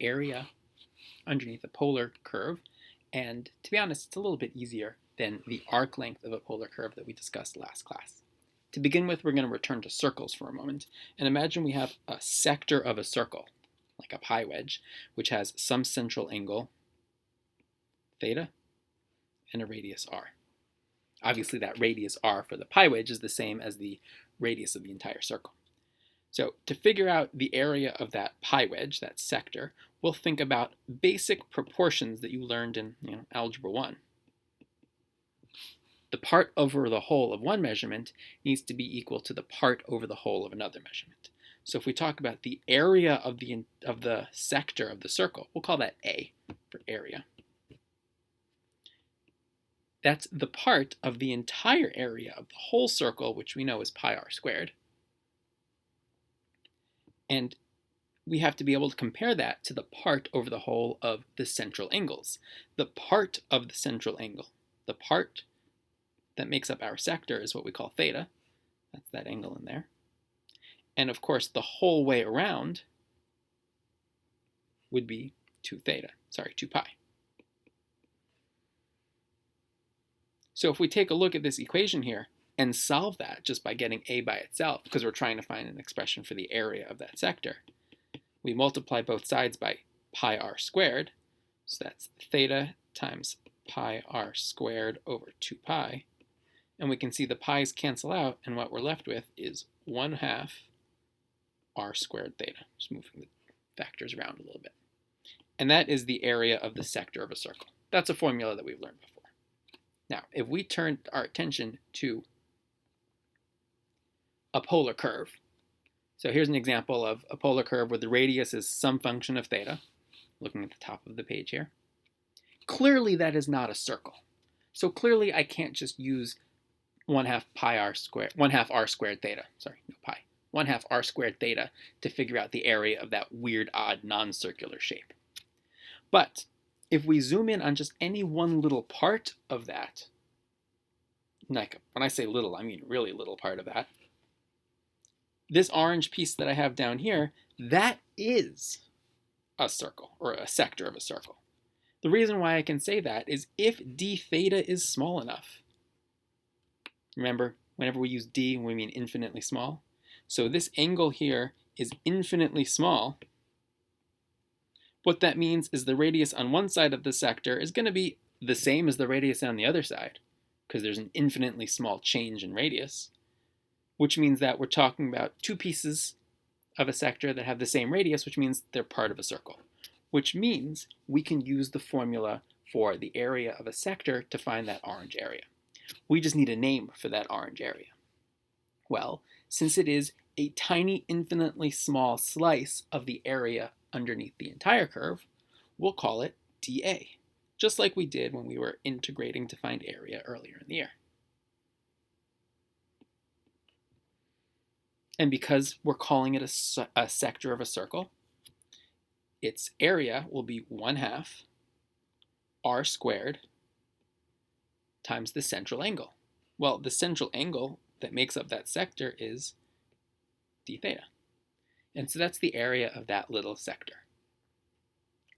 area underneath a polar curve. And to be honest, it's a little bit easier than the arc length of a polar curve that we discussed last class. To begin with, we're going to return to circles for a moment. And imagine we have a sector of a circle, like a pi wedge, which has some central angle, theta, and a radius r. Obviously, that radius r for the pi wedge is the same as the radius of the entire circle. So to figure out the area of that pi wedge, that sector, we'll think about basic proportions that you learned in Algebra 1. The part over the whole of one measurement needs to be equal to the part over the whole of another measurement. So if we talk about the area of the sector of the circle, we'll call that A for area. That's the part of the entire area of the whole circle, which we know is pi r squared. And we have to be able to compare that to the part over the whole of the central angles. The part of the central angle, the part that makes up our sector, is what we call theta. That's that angle in there. And of course, the whole way around would be 2 pi. So if we take a look at this equation here and solve that just by getting A by itself, because we're trying to find an expression for the area of that sector, we multiply both sides by pi r squared. So that's theta times pi r squared over 2 pi. And we can see the pi's cancel out, and what we're left with is 1/2 r squared theta. Just moving the factors around a little bit. And that is the area of the sector of a circle. That's a formula that we've learned before. Now, if we turn our attention to a polar curve, so here's an example of a polar curve where the radius is some function of theta, looking at the top of the page here. Clearly that is not a circle. So clearly I can't just use 1/2 r squared theta, 1/2 r squared theta to figure out the area of that weird, odd, non-circular shape. But if we zoom in on just any one little part of that, like when I say little, I mean really little part of that, this orange piece that I have down here, that is a circle, or a sector of a circle. The reason why I can say that is if d theta is small enough. Remember, whenever we use d, we mean infinitely small. So this angle here is infinitely small. What that means is the radius on one side of the sector is going to be the same as the radius on the other side, because there's an infinitely small change in radius, which means that we're talking about two pieces of a sector that have the same radius, which means they're part of a circle, which means we can use the formula for the area of a sector to find that orange area. We just need a name for that orange area. Well, since it is a tiny, infinitely small slice of the area underneath the entire curve, we'll call it dA, just like we did when we were integrating to find area earlier in the year. And because we're calling it a sector of a circle, its area will be 1/2 r squared times the central angle. Well, the central angle that makes up that sector is d theta. And so that's the area of that little sector.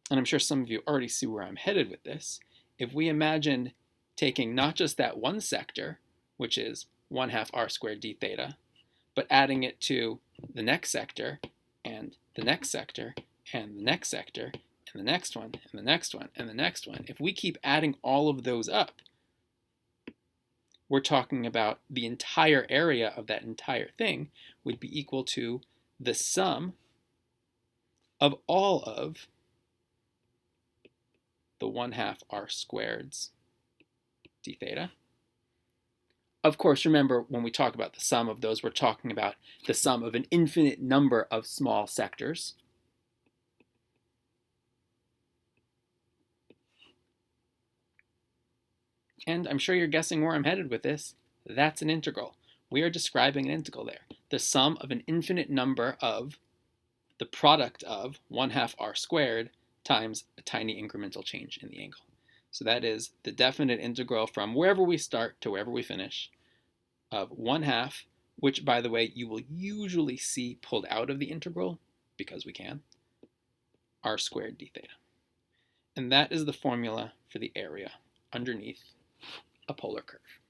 And I'm sure some of you already see where I'm headed with this. If we imagine taking not just that one sector, which is 1/2 r squared d theta, but adding it to the next sector, and the next sector, and the next sector, and the next one, and the next one, and the next one, if we keep adding all of those up, we're talking about the entire area of that entire thing would be equal to the sum of all of the 1/2 r squareds d theta. Of course, remember, when we talk about the sum of those, we're talking about the sum of an infinite number of small sectors. And I'm sure you're guessing where I'm headed with this. That's an integral. We are describing an integral there. The sum of an infinite number of the product of 1/2 r squared times a tiny incremental change in the angle. So that is the definite integral from wherever we start to wherever we finish of 1/2, which, by the way, you will usually see pulled out of the integral, because we can, r squared d theta. And that is the formula for the area underneath a polar curve.